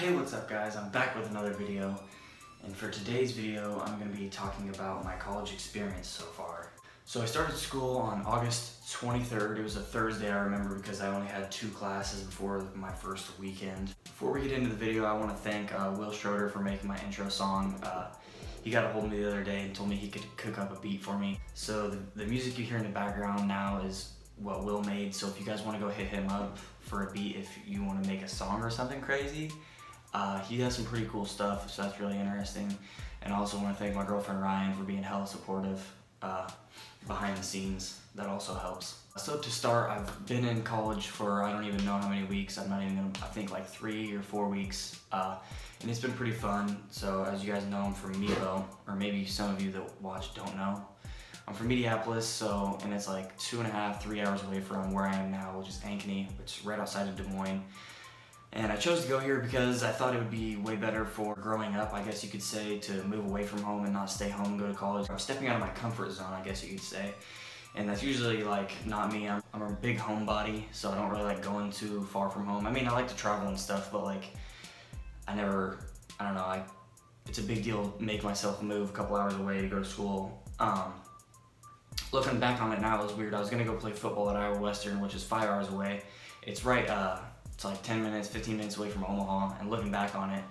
Hey, what's up guys? I'm back with another video, and for today's video I'm going to be talking about my college experience so far. So I started school on August 23rd. It was a Thursday, I remember, because I only had 2 classes before my first weekend. Before we get into the video, I want to thank Will Schroeder for making my intro song. He got a hold of me the other day and told me he could cook up a beat for me. So the music you hear in the background now is what Will made, so if you guys want to go hit him up for a beat if you want to make a song or something crazy. He has some pretty cool stuff, so that's really interesting. And I also want to thank my girlfriend Ryan for being hella supportive behind the scenes. That also helps. So to start, I've been in college for I don't even know how many weeks. I'm not even gonna, I think like 3 or 4 weeks. And it's been pretty fun. So as you guys know, I'm from Mevo, or maybe some of you that watch don't know. I'm from Minneapolis, and it's like 2.5, 3 hours away from where I am now, which is Ankeny, which is right outside of Des Moines. And I chose to go here because I thought it would be way better for growing up, I guess you could say, to move away from home and not stay home and go to college. I'm stepping out of my comfort zone, I guess you could say. And that's usually like not me. I'm a big homebody, so I don't really like going too far from home. I mean, I like to travel and stuff, but like I don't know, it's a big deal to make myself move a couple hours away to go to school. Looking back on it now, it was weird. I was gonna go play football at Iowa Western, which is 5 hours away. It's right, it's like 10 minutes, 15 minutes away from Omaha, and looking back on it,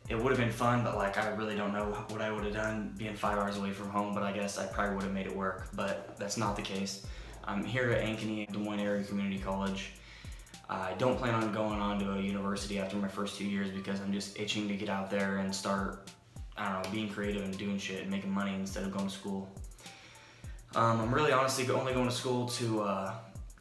it would have been fun, but like I really don't know what I would have done being 5 hours away from home, but I guess I probably would have made it work, but that's not the case. I'm here at Ankeny, Des Moines Area Community College. I don't plan on going on to a university after my first 2 years because I'm just itching to get out there and start, I don't know, being creative and doing shit and making money instead of going to school. I'm really honestly only going to school to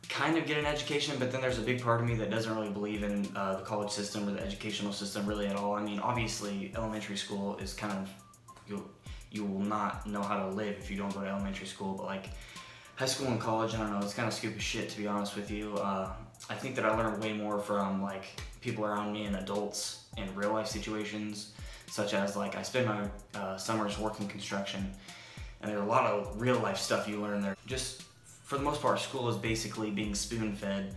kind of get an education, but then there's a big part of me that doesn't really believe in the college system or the educational system really at all. I mean, obviously elementary school is kind of, you will not know how to live if you don't go to elementary school, but like high school and college, I don't know, it's kind of stupid shit, to be honest with you. I think that I learned way more from like people around me and adults in real life situations, such as like I spend my summers working construction, and there's a lot of real life stuff you learn there. Just for the most part, school is basically being spoon-fed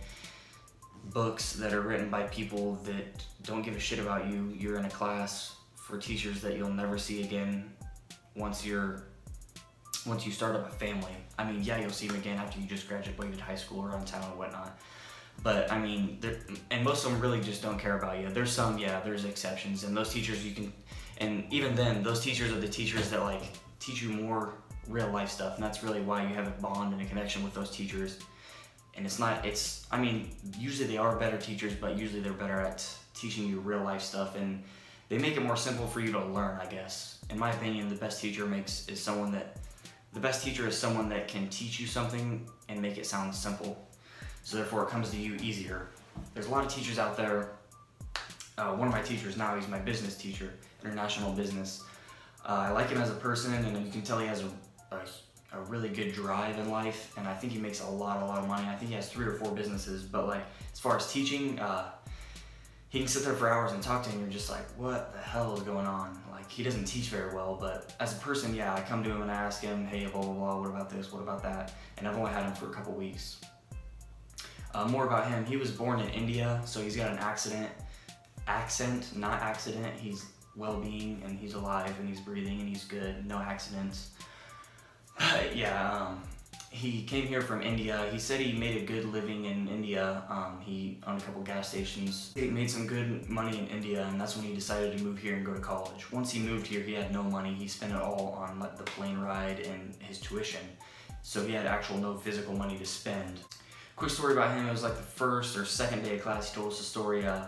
books that are written by people that don't give a shit about you. You're in a class for teachers that you'll never see again once you start up a family. I mean, yeah, you'll see them again after you just graduated high school or on town or whatnot. But I mean, and most of them really just don't care about you. There's some, yeah, there's exceptions, and those teachers you can, and even then, those teachers are the teachers that like teach you more real life stuff, and that's really why you have a bond and a connection with those teachers. And I mean, usually they are better teachers, but usually they're better at teaching you real life stuff, and they make it more simple for you to learn, I guess. In my opinion, the best teacher is someone that can teach you something and make it sound simple, so therefore it comes to you easier. There's a lot of teachers out there. One of my teachers now, he's my business teacher, international business. I like him as a person, and you can tell he has a really good drive in life, and I think he makes a lot of money. I think he has 3 or 4 businesses, but like as far as teaching, he can sit there for hours and talk to him, and you're just like, what the hell is going on? Like, he doesn't teach very well, but as a person, yeah, I come to him and I ask him, hey, blah, blah, blah, what about this, what about that? And I've only had him for a couple weeks. More about him, he was born in India, so he's got an accent, not accident. He's well-being, and he's alive, and he's breathing, and he's good, no accidents. Yeah, he came here from India. He said he made a good living in India. He owned a couple gas stations. He made some good money in India, and that's when he decided to move here and go to college. Once he moved here, he had no money. He spent it all on like the plane ride and his tuition, so he had no physical money to spend. Quick story about him, it was like the first or second day of class, he told us a story. Him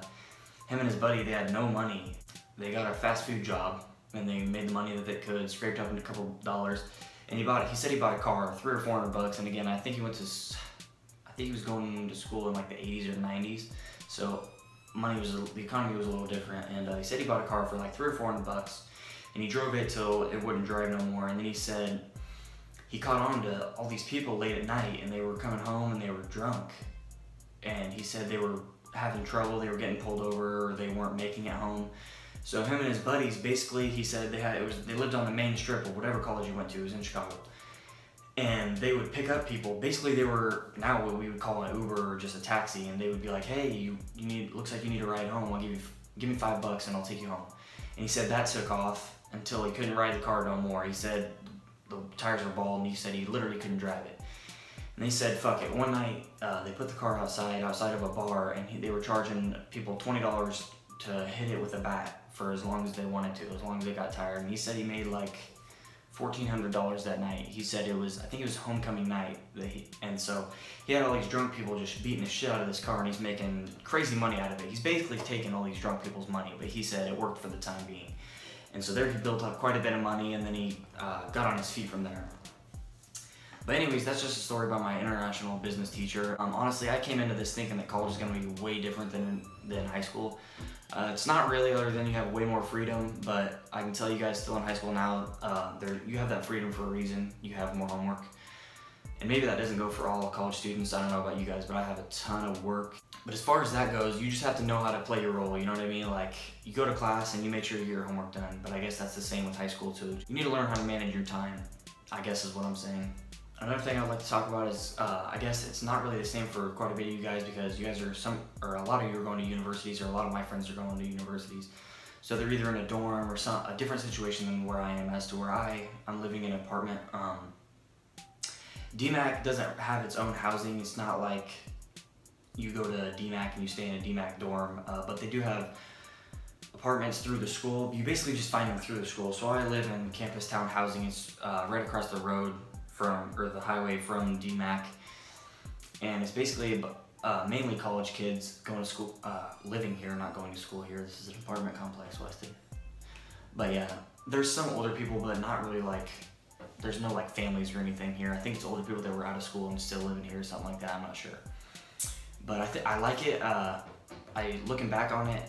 and his buddy, they had no money. They got a fast food job, and they made the money that they could, scraped up a couple dollars, and he said he bought a car, $300 or $400, and again, I think he was going to school in like the 80s or 90s, so the economy was a little different, and he said he bought a car for like $300 or $400, and he drove it till it wouldn't drive no more, and then he said he caught on to all these people late at night, and they were coming home and they were drunk, and he said they were having trouble, they were getting pulled over, or they weren't making it home. So him and his buddies, basically, he said they lived on the main strip of whatever college he went to. It was in Chicago. And they would pick up people. Basically, they were now what we would call an Uber or just a taxi, and they would be like, hey, looks like you need a ride home. I'll give you give me $5 and I'll take you home. And he said that took off until he couldn't ride the car no more. He said the tires were bald and he said he literally couldn't drive it. And they said, fuck it. One night, they put the car outside of a bar, and they were charging people $20 to hit it with a bat for as long as they wanted to, as long as they got tired. And he said he made like $1,400 that night. He said I think it was homecoming night, and so he had all these drunk people just beating the shit out of this car, and he's making crazy money out of it. He's basically taking all these drunk people's money, but he said it worked for the time being. And so there he built up quite a bit of money, and then he got on his feet from there. But anyways, that's just a story about my international business teacher. Honestly, I came into this thinking that college is going to be way different than high school. It's not really, other than you have way more freedom, but I can tell you guys still in high school now, you have that freedom for a reason. You have more homework. And maybe that doesn't go for all college students. I don't know about you guys, but I have a ton of work. But as far as that goes, you just have to know how to play your role, you know what I mean? Like, you go to class and you make sure you get your homework done, but I guess that's the same with high school too. You need to learn how to manage your time, I guess is what I'm saying. Another thing I'd like to talk about is, I guess it's not really the same for quite a bit of you guys, because you guys are, a lot of you are going to universities, or a lot of my friends are going to universities. So they're either in a dorm or a different situation than where I am, as to where I'm living in an apartment. DMAC doesn't have its own housing. It's not like you go to DMAC and you stay in a DMAC dorm, but they do have apartments through the school. You basically just find them through the school. So I live in Campus Town Housing. It's right across the road or the highway from DMAC, and it's basically mainly college kids going to school, living here, not going to school here. This is an apartment complex, Weston. But yeah, there's some older people, but not really like, there's no like families or anything here. I think it's older people that were out of school and still living here or something like that, I'm not sure. But I like it. Looking back on it,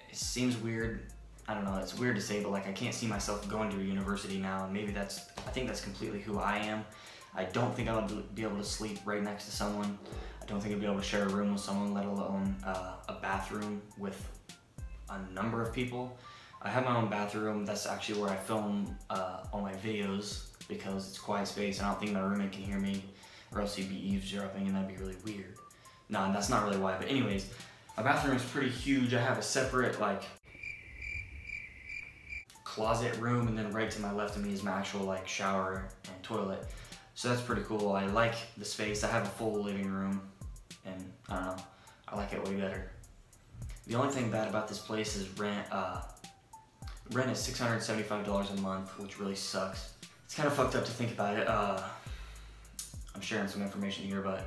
it seems weird. I don't know, it's weird to say, but like I can't see myself going to a university now, and maybe I think that's completely who I am. I don't think I'll be able to sleep right next to someone. I don't think I'll be able to share a room with someone, let alone a bathroom with a number of people. I have my own bathroom. That's actually where I film all my videos, because it's quiet space, and I don't think my roommate can hear me, or else he'd be eavesdropping, and that'd be really weird. No, that's not really why, but anyways, my bathroom is pretty huge. I have a separate like closet room, and then right to my left of me is my actual like shower and toilet. So that's pretty cool. I like the space. I have a full living room, and I don't know, I like it way better. The only thing bad about this place is rent. Rent is $675 a month, which really sucks. It's kind of fucked up to think about it. I'm sharing some information here, but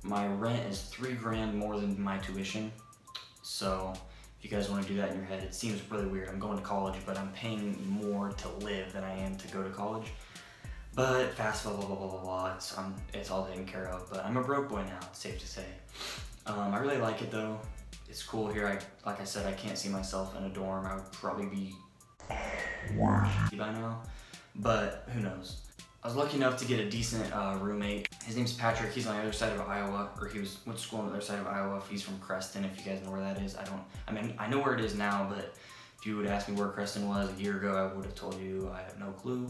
my rent is $3 grand more than my tuition. So if you guys want to do that in your head, it seems really weird. I'm going to college, but I'm paying more to live than I am to go to college. But fast, blah, blah, blah, blah, blah, blah. It's all taken care of, but I'm a broke boy now, it's safe to say. I really like it though. It's cool here. Like I said, I can't see myself in a dorm. I would probably be by now, but who knows. I was lucky enough to get a decent roommate. His name's Patrick. He's on the other side of Iowa, or he went to school on the other side of Iowa. He's from Creston, if you guys know where that is. I mean, I know where it is now, but if you would ask me where Creston was a year ago, I would have told you I have no clue.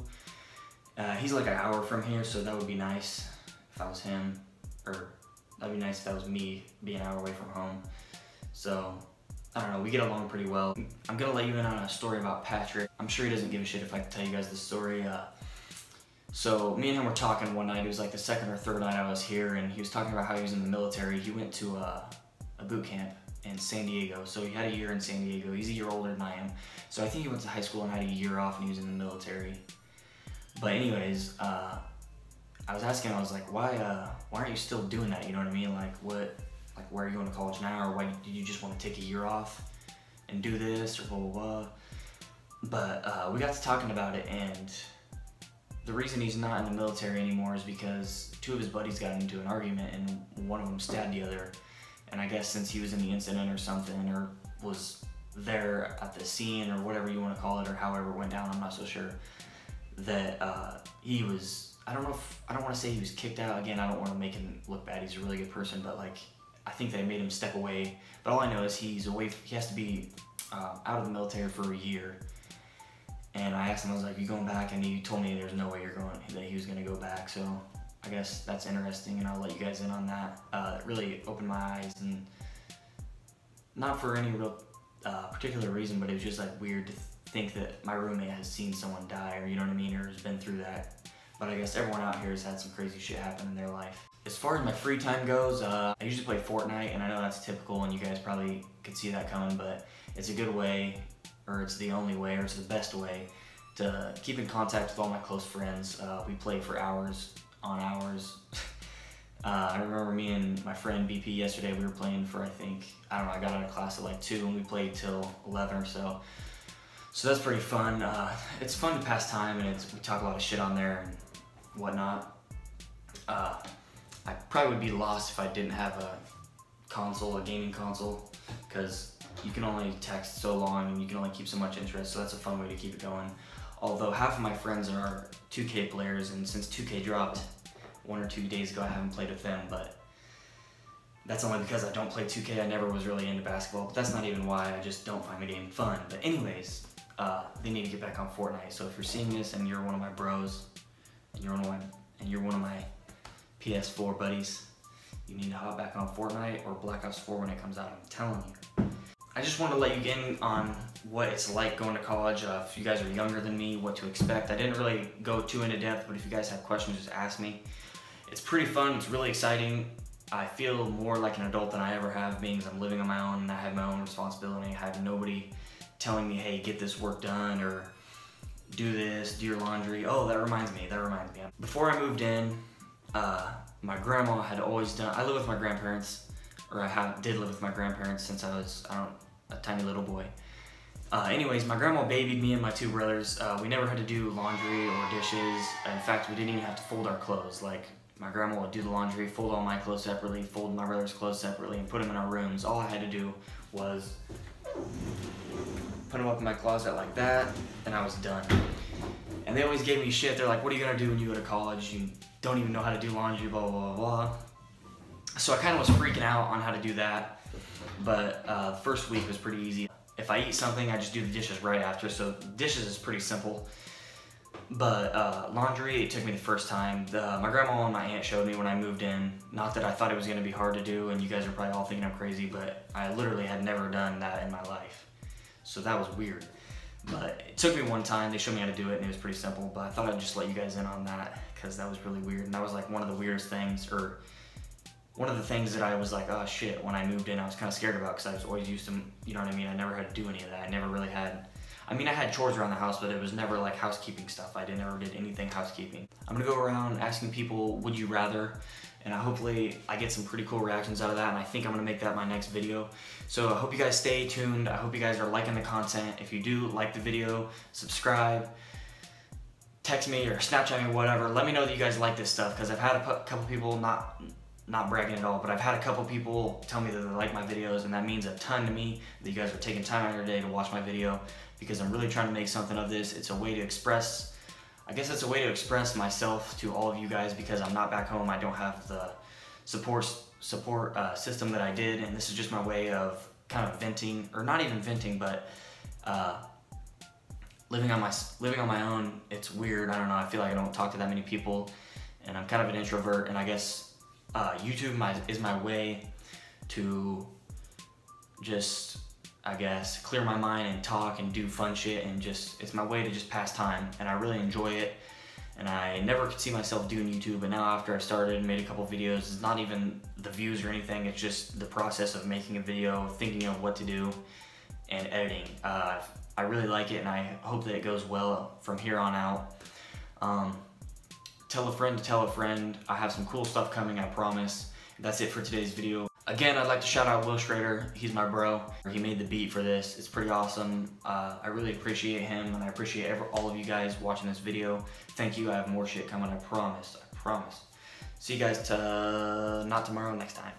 He's like an hour from here, so that would be nice if I was him, or that'd be nice if that was me, being an hour away from home. So, I don't know, we get along pretty well. I'm gonna let you in on a story about Patrick. I'm sure he doesn't give a shit if I tell you guys this story. So, me and him were talking one night. It was like the second or third night I was here, and he was talking about how he was in the military. He went to a boot camp in San Diego, so he had a year in San Diego. He's a year older than I am. So I think he went to high school and had a year off, and he was in the military. But anyways, I was asking him, I was like, why aren't you still doing that? You know what I mean? Like, why are you going to college now? Or why did you just want to take a year off and do this, or blah, blah, blah. But we got to talking about it, and the reason he's not in the military anymore is because two of his buddies got into an argument, and one of them stabbed the other. And I guess since he was in the incident or something, or was there at the scene, or whatever you want to call it, or however it went down, I'm not so sure, that he was, I don't want to say he was kicked out. Again, I don't want to make him look bad. He's a really good person, but like, I think they made him step away. But all I know is he has to be out of the military for a year. And I asked him, I was like, you going back? And he told me there's no way that he was going to go back. So I guess that's interesting, and I'll let you guys in on that. It really opened my eyes, and not for any real particular reason, but it was just like weird to think that my roommate has seen someone die, or you know what I mean, or has been through that. But I guess everyone out here has had some crazy shit happen in their life. As far as my free time goes, I usually play Fortnite, and I know that's typical and you guys probably could see that coming, but it's a good way, or it's the only way, or it's the best way to keep in contact with all my close friends. We play for hours on hours. I remember me and my friend BP yesterday, we were playing for, I don't know, I got out of class at like 2 and we played till 11 or so. So that's pretty fun. It's fun to pass time, and we talk a lot of shit on there and whatnot. I probably would be lost if I didn't have a console, a gaming console, because you can only text so long and you can only keep so much interest, so that's a fun way to keep it going. Although half of my friends are 2K players, and since 2K dropped 1 or 2 days ago, I haven't played with them, but that's only because I don't play 2K. I never was really into basketball, but that's not even why. I just don't find the game fun. But anyways, they need to get back on Fortnite. So if you're seeing this and you're one of my bros, and you're one of my PS4 buddies, you need to hop back on Fortnite or Black Ops 4 when it comes out. I'm telling you. I just wanted to let you in on what it's like going to college. If you guys are younger than me, what to expect. I didn't really go too into depth, but if you guys have questions, just ask me. It's pretty fun. It's really exciting. I feel more like an adult than I ever have, being as I'm living on my own and I have my own responsibility. I have nobody telling me, hey, get this work done, or do this, do your laundry. Oh, that reminds me. Before I moved in, my grandma had always done, I live with my grandparents, or did live with my grandparents since I was, a tiny little boy. Anyways, my grandma babied me and my 2 brothers. We never had to do laundry or dishes. In fact, we didn't even have to fold our clothes. Like, my grandma would do the laundry, fold all my clothes separately, fold my brother's clothes separately, and put them in our rooms. All I had to do was put them up in my closet like that, and I was done. And they always gave me shit. They're like, what are you gonna do when you go to college? You don't even know how to do laundry, blah, blah, blah, blah. So I kind of was freaking out on how to do that, but the first week was pretty easy. If I eat something, I just do the dishes right after, so dishes is pretty simple. But laundry, it took me the first time. My grandma and my aunt showed me when I moved in. Not that I thought it was gonna be hard to do, and you guys are probably all thinking I'm crazy, but I literally had never done that in my life. So that was weird. But it took me one time, they showed me how to do it, and it was pretty simple, but I thought I'd just let you guys in on that, because that was really weird, and that was like one of the weirdest things, or one of the things that I was like, oh shit, when I moved in, I was kind of scared about, because I was always used to, you know what I mean, I never had to do any of that. I never really had, I mean, I had chores around the house, but it was never like housekeeping stuff. I never did anything housekeeping. I'm gonna go around asking people, would you rather, and hopefully I get some pretty cool reactions out of that, and I think I'm gonna make that my next video. So I hope you guys stay tuned. I hope you guys are liking the content. If you do like the video, subscribe, text me or Snapchat me, whatever. Let me know that you guys like this stuff, because I've had a couple people, not bragging at all, but I've had a couple people tell me that they like my videos, and that means a ton to me that you guys are taking time out of your day to watch my video, because I'm really trying to make something of this. It's a way to express, I guess it's a way to express myself to all of you guys, because I'm not back home. I don't have the support system that I did, and this is just my way of kind of venting, or not even venting, but living on my own. It's weird. I don't know. I feel like I don't talk to that many people, and I'm kind of an introvert, and I guess YouTube is my way to just, I guess, clear my mind and talk and do fun shit, and just, it's my way to just pass time, and I really enjoy it. And I never could see myself doing YouTube, but now after I started and made a couple videos, it's not even the views or anything, it's just the process of making a video, thinking of what to do, and editing. I really like it, and I hope that it goes well from here on out. Tell a friend to tell a friend. I have some cool stuff coming, I promise. That's it for today's video. Again, I'd like to shout out Will Schrader. He's my bro. He made the beat for this. It's pretty awesome. I really appreciate him, and I appreciate all of you guys watching this video. Thank you. I have more shit coming, I promise. I promise. See you guys not tomorrow, next time.